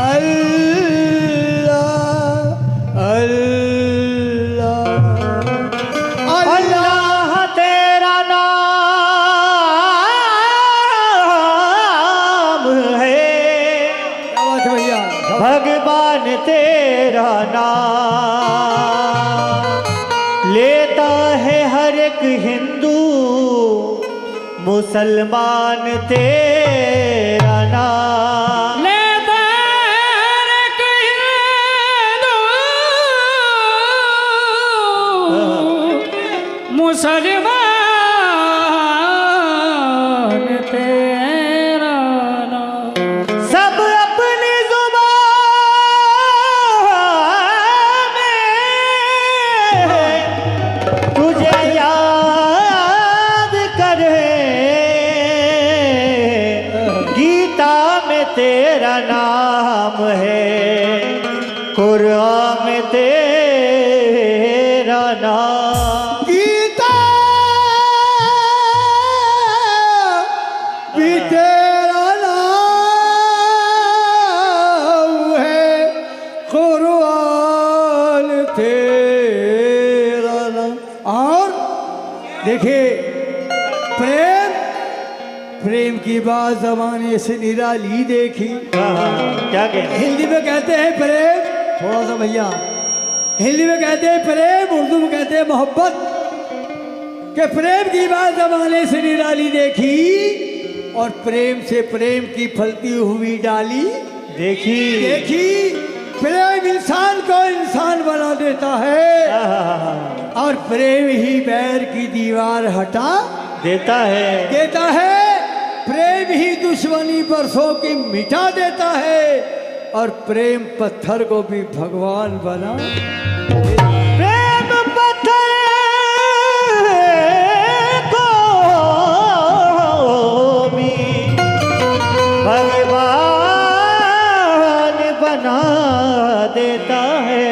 अल्लाह अल्लाह अल्लाह तेरा नाम है, क्या बात है भैया। भगवान तेरा नाम लेता है हर एक हिंदू मुसलमान तेरा नाम लेता हर एक हिंदू मुसलमान तेरा नाम। सब अपनी जुबान में तुझे याद करे, गीता में तेरा नाम है, कुरान में तेरा नाम। गीता भी तेरा नाम है, कुरान तेरा नाम। और देखिए प्रेम, प्रेम की बात जमाने से निराली देखी। क्या कहते हिंदी में कहते हैं प्रेम, थोड़ा सा भैया, हिंदी में कहते हैं प्रेम, उर्दू में कहते हैं मोहब्बत। के प्रेम की बात जमाने से निराली देखी और प्रेम से प्रेम की फलती हुई डाली देखी। देखी। प्रेम इंसान को इंसान बना देता है और प्रेम ही बैर की दीवार हटा देता है। प्रेम ही दुश्मनी बरसों की मिटा देता है और प्रेम पत्थर को भी भगवान बना। प्रेम पत्थर को भी भगवान बना देता है।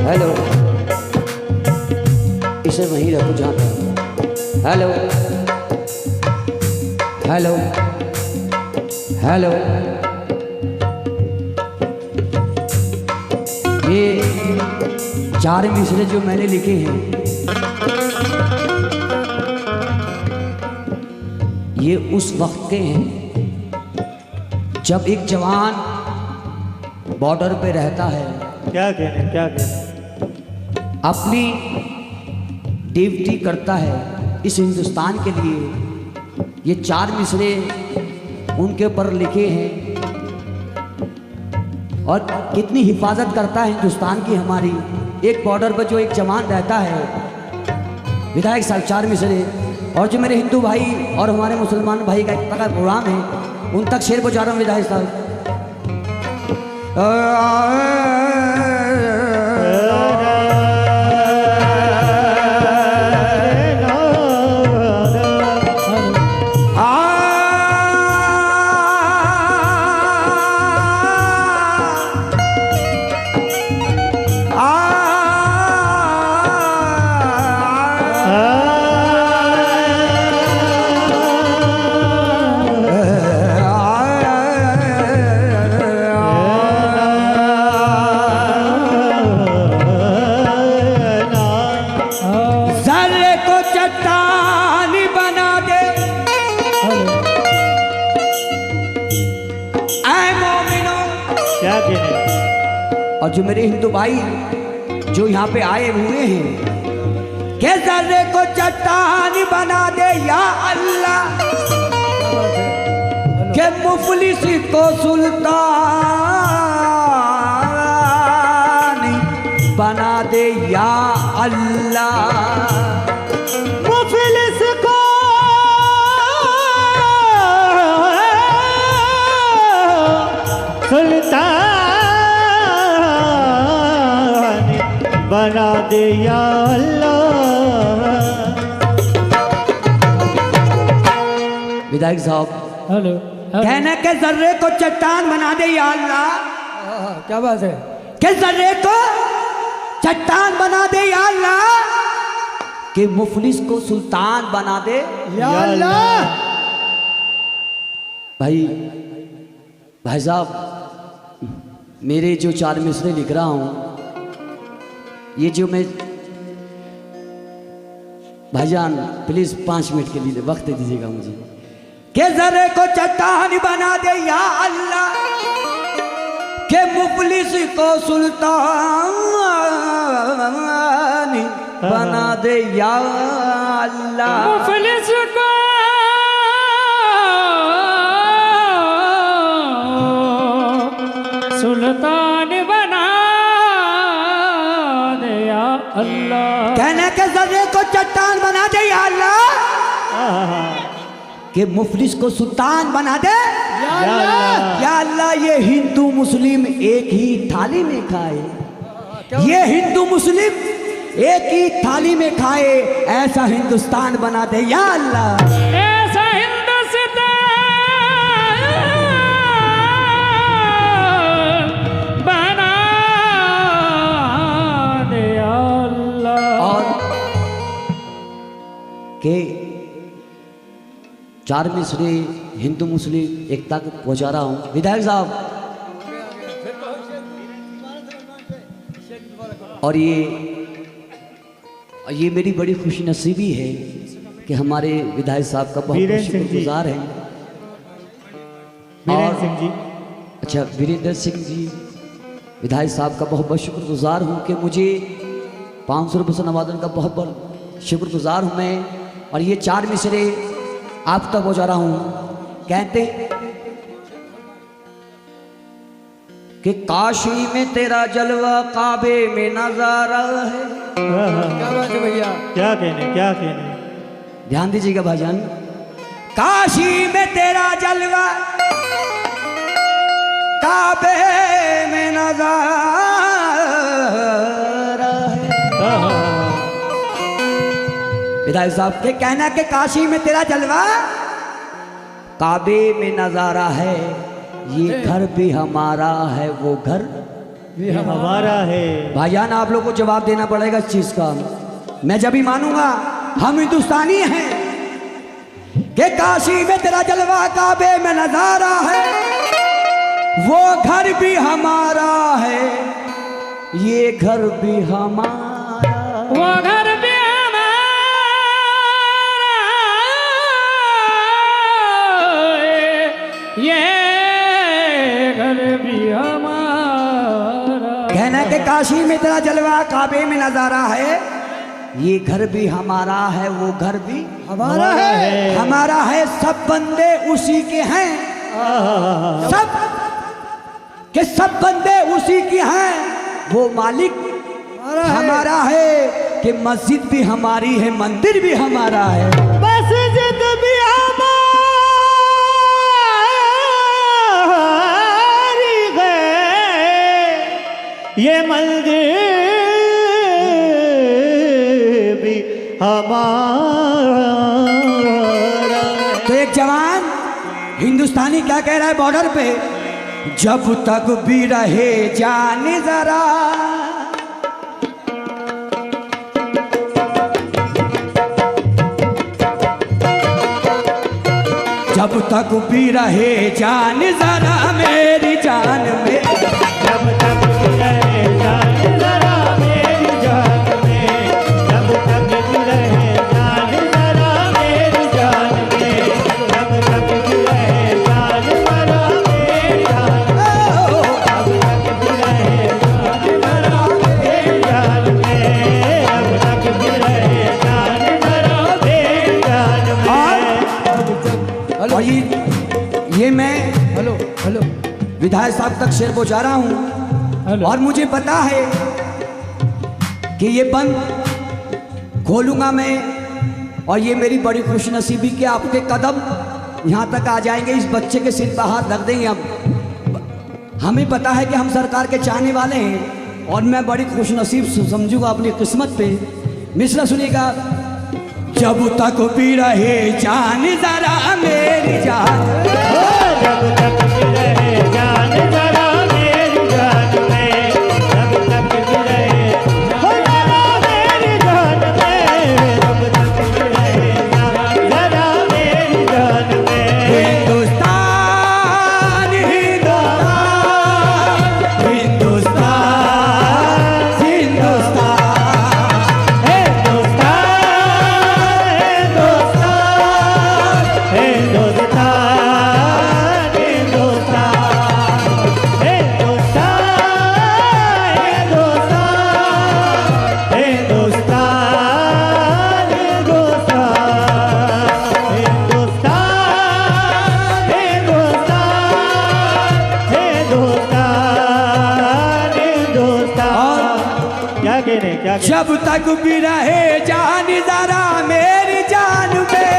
हेलो, इसे वहीं रखो जहाँ पे। हेलो हेलो हेलो, ये 4 मिसरे जो मैंने लिखे हैं, ये उस वक्त के हैं जब एक जवान बॉर्डर पे रहता है, क्या कहने अपनी ड्यूटी करता है इस हिंदुस्तान के लिए। ये 4 मिसरे उनके ऊपर लिखे हैं और कितनी हिफाजत करता है हिंदुस्तान की हमारी। एक बॉर्डर पर जो एक जवान रहता है, विधायक साहब 4 मिसरे। और जो मेरे हिंदू भाई और हमारे मुसलमान भाई का एक का प्रोग्राम है, उन तक शेर पहुँचा रहा हूँ विधायक साहब। क्या कहने। और जो मेरे हिंदू भाई जो यहाँ पे आए हुए हैं, के जर्रे को चट्टान बना दे या अल्लाह, के मुफलिस को सुल्तान बना दे या अल्लाह। मुफलिस को सुल्तान बना दे या अल्लाह। विधायक साहब, हेलो कहने के जर्रे को चट्टान बना दे या अल्लाह, क्या बात है? के जर्रे को चट्टान बना दे या अल्लाह, के मुफलिस को सुल्तान बना दे या अल्लाह। भाई साहब, मेरे जो 4 मिसरे लिख रहा हूं, ये जो मैं, भाईजान प्लीज 5 मिनट के लिए वक्त दे दीजिएगा मुझे। के जर्रे को चट्टान बना दे या अल्लाह, के मुफलिस को सुल्तान बना दे या अल्लाह, मुफलिस को सुल्तान बना दे या अल्लाह। कहने के जर्रे को चट्टान बना दे या अल्लाह, के मुफलिस को सुल्तान बना दे या अल्लाह। या अल्लाह। ये हिंदू मुस्लिम एक ही थाली में खाए, ये हिंदू मुस्लिम एक ही थाली में खाए, ऐसा हिंदुस्तान बना दे या अल्लाह। ऐसा हिंदुस्तान बना दे या अल्लाह। और के 4 मिसरे हिंदू मुस्लिम एकता को पहुंचा रहा हूं। विधायक साहब, और ये मेरी बड़ी खुश नसीबी है कि हमारे विधायक साहब का बहुत वीरेंद्र सिंह जी। शुक्रगुजार है। वीरेंद्र सिंह जी, अच्छा, वीरेंद्र सिंह जी विधायक साहब का बहुत बहुत शुक्रगुजार हूँ कि मुझे 500 रुपये से नवाजन का बहुत बहुत शुक्रगुजार हूँ मैं। और ये 4 मिसरे आप तक पहुँचा रहा हूँ। कहते कि काशी में तेरा जलवा, काबे में नजारा है। क्या बात है भैया? क्या कहने, क्या कहने। ध्यान दीजिएगा भाईजान, काशी में तेरा जलवा, काबे में नजारा है। विधायक साहब के कहना के काशी में तेरा जलवा, काबे में नजारा है, ये घर भी हमारा है, वो घर ये हमारा है। भाईजान आप लोग को जवाब देना पड़ेगा इस चीज का। मैं जब भी मानूंगा हम हिंदुस्तानी हैं कि काशी में तेरा जलवा, काबे में नजारा है, वो घर भी हमारा है, ये घर भी हमारा, वो घर भी हमारा, ये घर भी हमारा। कहना कि काशी में तेरा जलवा, काबे में नजारा है, ये घर भी हमारा है, वो घर भी हमारा है। हमारा है। सब बंदे उसी के हैं, सब के सब बंदे उसी के हैं, वो मालिक हमारा है। कि मस्जिद भी हमारी है, मंदिर भी हमारा है, मस्जिद भी हमारी है, ये मंदिर भी हमारा। तो एक जवान हिंदुस्तानी क्या कह रहा है बॉर्डर पे, जब तक भी रहे जान जरा, जब तक भी रहे जान जरा, मेरी जान में, जब तक रहे जान जरा मेरी जान में, जब तक रहे जान जरा मेरी जान में, जब तक रहे जान जरा मेरी जान में, जब तक रहे जान जरा मेरी जान में, जब तक रहे जान जरा मेरी जान में। और ये मैं हेलो हेलो विधायक साहब तक शेर पहुंचा रहा हूं। हेलो। और मुझे पता है कि ये बंद खोलूंगा मैं, और ये मेरी बड़ी खुशनसीबी कि आपके कदम यहाँ तक आ जाएंगे, इस बच्चे के सिर पर हाथ रख देंगे हम। हमें पता है कि हम सरकार के चाहने वाले हैं, और मैं बड़ी खुशनसीब समझूंगा अपनी किस्मत पे। मिसरा सुनिएगा, जब तक भी रहे जान जरा मेरी जान, जब तक भी रहे जान जरा मेरी जान में, जब तक भी रहे जरा मेरी जान में, जब तक भी रहे जरा मेरी जान में। हिंदुस्तान हिंदुस्तान हिंदुस्तान क्या कहने क्या कहने? जब तक भी रहे जान जरा मेरी जान में,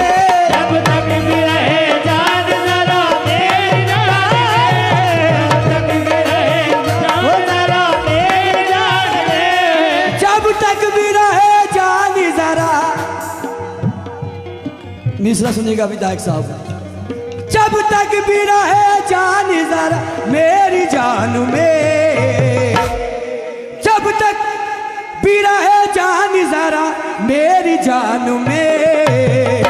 जब तक भी रहे जान जरा मेरी जान में, जब तक भी रहे वो जरा मेरी जान में, जब तक भी रहे जान जरा। मिश्रा सुनिएगा विधायक साहब, जब तक भी रहे जान जरा मेरी जान में, जब तक भी रहे जान जरा मेरी जान में,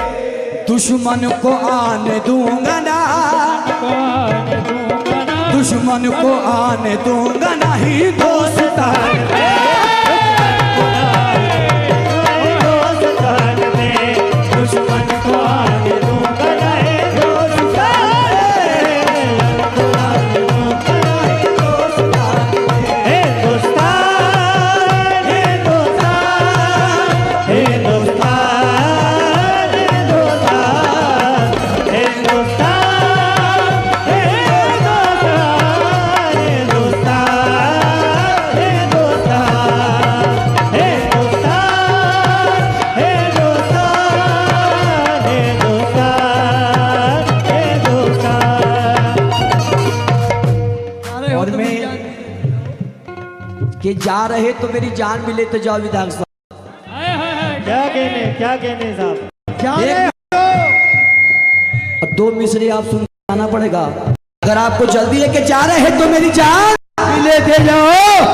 दुश्मन को आने दूंगा ना, दुश्मन को आने दूंगा नहीं दोस्तान दोस्तान में, दुश्मन को आने दूंगा नहीं दोस्तान में। हिंदुस्तान हिंदुस्तान हिंदुस्तान हिंदुस्तान और मैं कि जा रहे तो मेरी जान भी लेते जाओ विधायक साहब। क्या कहने साहब? एक और दो मिसरी आप सुन आना पड़ेगा। अगर आपको जल्दी है कि जा रहे हैं तो मेरी जान भी लेते जाओ,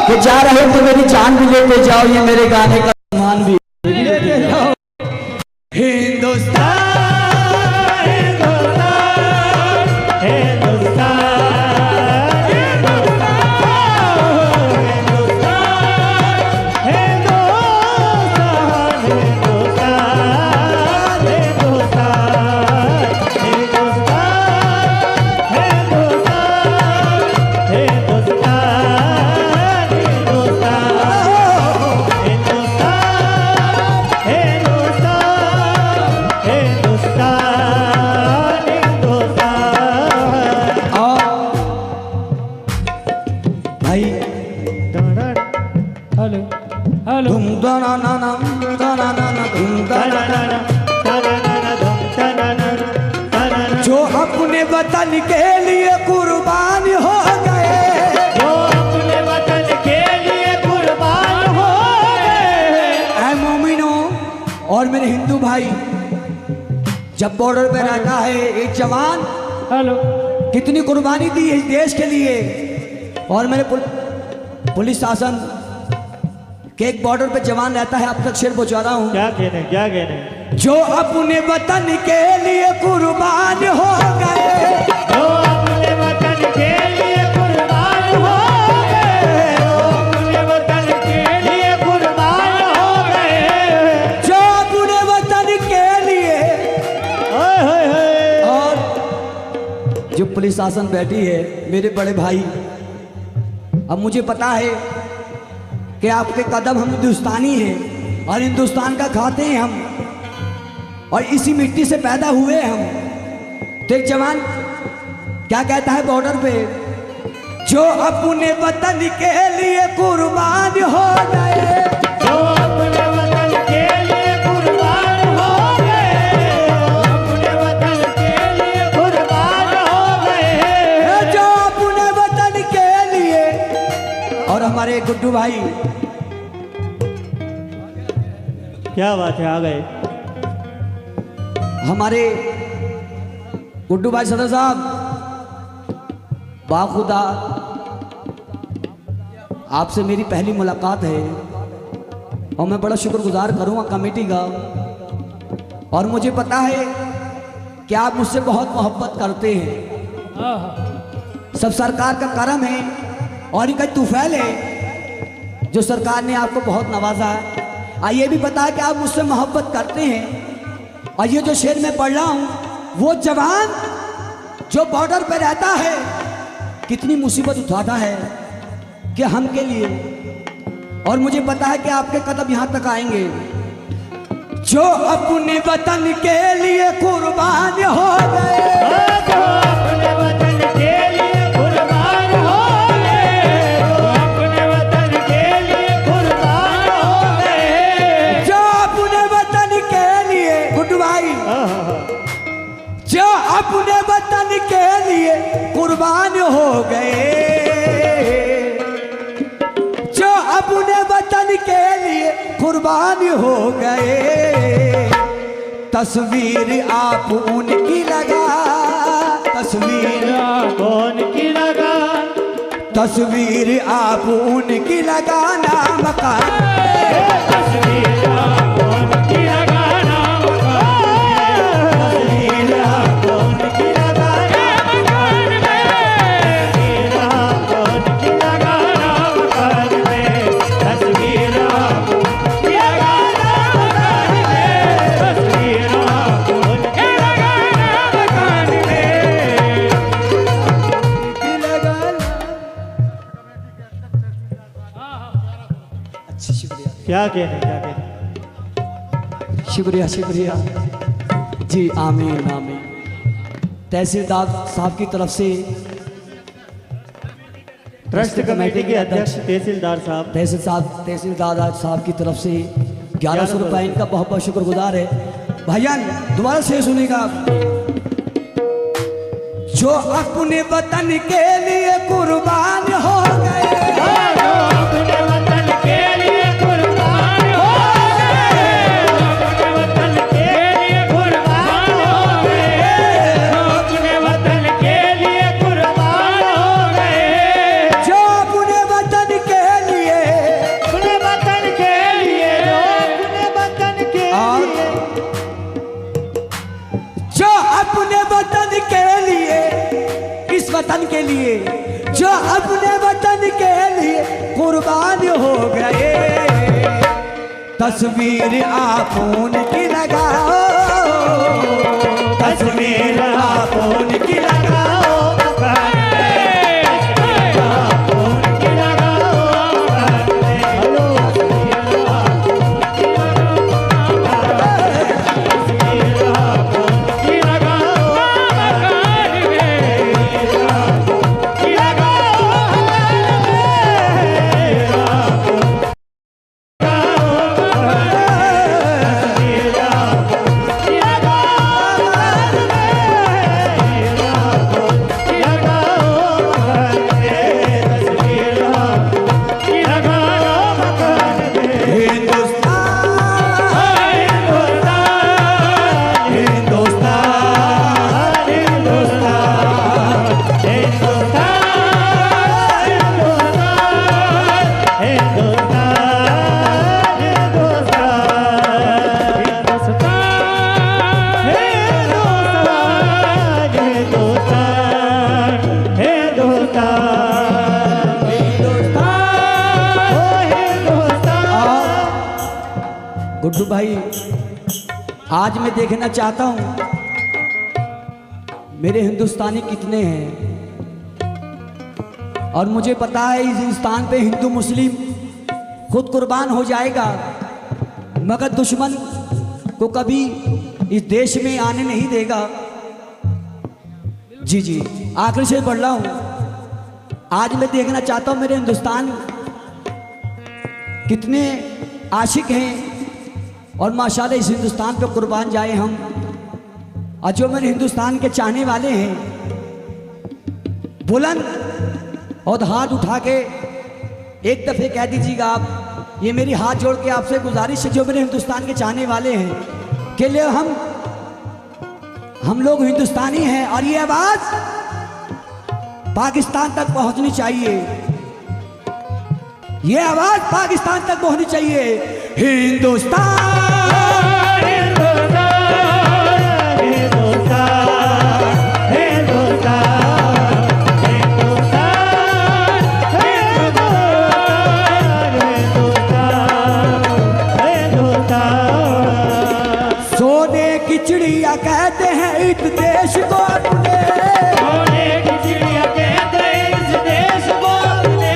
कि जा रहे हो तो मेरी जान भी लेते जाओ, ये मेरे गाने का सम्मान भी लेते जाओ। हिंदुस्तान भाई हेलो हेलो धुम दाना ना ना दाना ना ना धुम दाना जो अपने वतन के लिए कुर्बान हो गए, जो अपने वतन के लिए कुर्बान हो गए। ऐ मोमिनो और मेरे हिंदू भाई, जब बॉर्डर पे रहता है एक जवान हेलो कितनी कुर्बानी दी है इस देश के लिए, और मेरे पुलिस शासन के एक बॉर्डर पे जवान रहता है, आप तक शेर पहुंचा रहा हूँ। क्या कहने जो अपने वतन के लिए कुर्बान हो गए, जो अपने वतन के लिए कुर्बान हो गए, जो अपने वतन के लिए कुर्बान हो गए, जो अपने वतन के लिए। और जो पुलिस शासन बैठी है मेरे बड़े भाई, अब मुझे पता है कि आपके कदम हम हिंदुस्तानी हैं और हिंदुस्तान का खाते हैं हम, और इसी मिट्टी से पैदा हुए हम। तो एक जवान क्या कहता है बॉर्डर पे, जो अपने वतन के लिए कुर्बान हो गए, जो अपने वतन के लिए कुर्बान हो गए, अपने वतन के लिए कुर्बान हो गए, जो अपने वतन के लिए। और हमारे गुड्डू भाई, क्या बात है, आ गए। हमारे गुड्डू भाई सदर साहब बाखुदा, आपसे मेरी पहली मुलाकात है और मैं बड़ा शुक्रगुजार करूँगा कमेटी का। और मुझे पता है कि आप मुझसे बहुत मोहब्बत करते हैं। सब सरकार का करम है और इनका तूफैल है जो सरकार ने आपको बहुत नवाजा है। ये भी पता है कि आप मुझसे मोहब्बत करते हैं। और ये जो शेर में पढ़ रहा हूँ, वो जवान जो बॉर्डर पे रहता है कितनी मुसीबत उठाता है कि हम के लिए। और मुझे पता है कि आपके कदम यहाँ तक आएंगे। जो अपने वतन के लिए कुर्बान हो गए, जो अपने वतन के लिए कुर्बान हो गए, जो अपने वतन के लिए कुर्बान हो गए, जो अपने वतन के लिए, गुड्डू भाई, जो अपने वतन के लिए कुर्बान हो गए, जो अपने वतन के लिए कुर्बान हो गए, तस्वीर आप उनकी लगा, तस्वीर कौन की लगा, तस्वीर आप उनकी लगाना मकान, तस्वीर कौन की लगा, तस्वीर कौन की लगा, कौन की लगा, तस्वीर क्या कहने, क्या कहने। शुक्रिया शुक्रिया जी, आमीन आमीन। तहसीलदार साहब की तरफ से, ट्रस्ट कमेटी के अध्यक्ष तहसीलदार साहब, तहसीलदार साहब की तरफ से 1100 रुपये इनका बहुत बहुत शुक्रगुजार है। भाईजान दोबारा से सुनेगा। जो अपने वतन के लिए कुर्बान हो गए, जो अपने वतन के लिए कुर्बान हो गए, अपने वतन के लिए कुर्बान हो गए, अपने वतन के लिए कुर्बान हो गए, जो अपने वतन के लिए, अपने वतन के लिए, अपने वतन के लिए, जो अपने वतन के लिए, इस वतन के लिए, जो अपने वतन के लिए कुर्बान हो गए, तस्वीर आप उनकी लगाओ, तस्वीर आप उनकी लगाओ, गुड्डू भाई, आज मैं देखना चाहता हूं मेरे हिंदुस्तानी कितने हैं। और मुझे पता है इस हिंदुस्तान पे हिंदू मुस्लिम खुद कुर्बान हो जाएगा, मगर दुश्मन को कभी इस देश में आने नहीं देगा। जी जी, आखिर से पढ़ रहा हूं। आज मैं देखना चाहता हूं मेरे हिंदुस्तान कितने आशिक हैं और माशाल्लाह इस हिंदुस्तान पे कुर्बान जाए हम। और जो मेरे हिंदुस्तान के चाहने वाले हैं, बुलंद और हाथ उठा के एक दफ़े कह दीजिएगा आप, ये मेरी हाथ जोड़ के आपसे गुजारिश है, जो मेरे हिंदुस्तान के चाहने वाले हैं, के लिए हम हम लोग हिंदुस्तानी हैं और ये आवाज पाकिस्तान तक पहुंचनी चाहिए। ये आवाज पाकिस्तान तक पहुंचनी चाहिए। हिंदुस्तान सोने की चिड़िया कहते हैं इस देश को अपने। सोने की चिड़िया कहते हैं इस देश को अपने।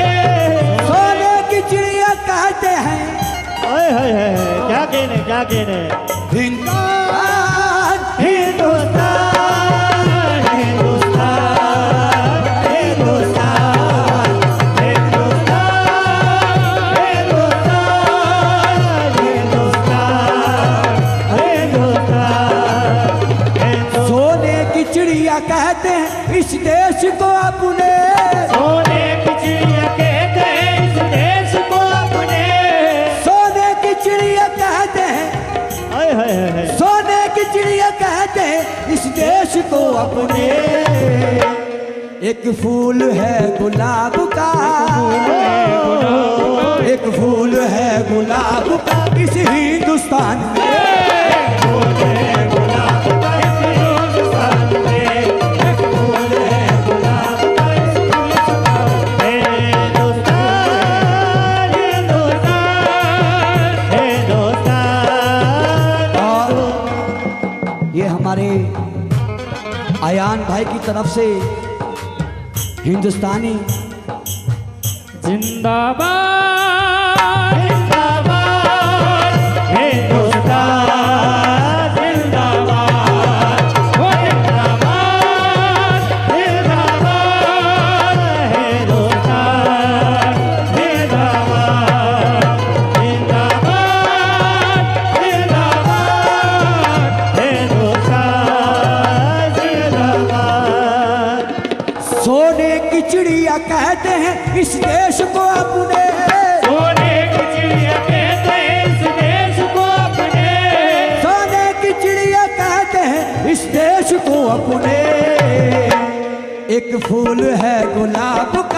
सोने की चिड़िया कहते हैं। ओए होए होए, क्या कहने क्या कहने। हिंदुस्तान हिंदुस्तान हिंदुस्तान हिंदुस्तान हिंदुस्तान हिंदुस्तान। सोने की चिड़िया कहते हैं इस देश को अपने। सोने की चिड़िया कहते हैं इस देश को अपने। सोने की चिड़िया कहते हैं। हाय हाय हाय। सोने की चिड़िया कहते हैं इस देश को अपने। एक फूल है गुलाब का, एक फूल है गुलाब का इस हिंदुस्तान में। ये हमारे आयान भाई की तरफ से हिंदुस्तानी जिंदाबाद जिंदाबाद हिंदुस्तान जिंदाबाद हो जिंदाबाद जिंदाबाद हिंदुस्तान जिंदाबाद जिंदाबाद जिंदाबाद हिंदुस्तान जिंदाबाद। सोने की चिड़िया कहते हैं इस देश को अपने। सोने की चिड़िया कहते हैं इस देश को अपने। सोने की चिड़िया कहते हैं इस देश को अपने। एक फूल है गुलाब का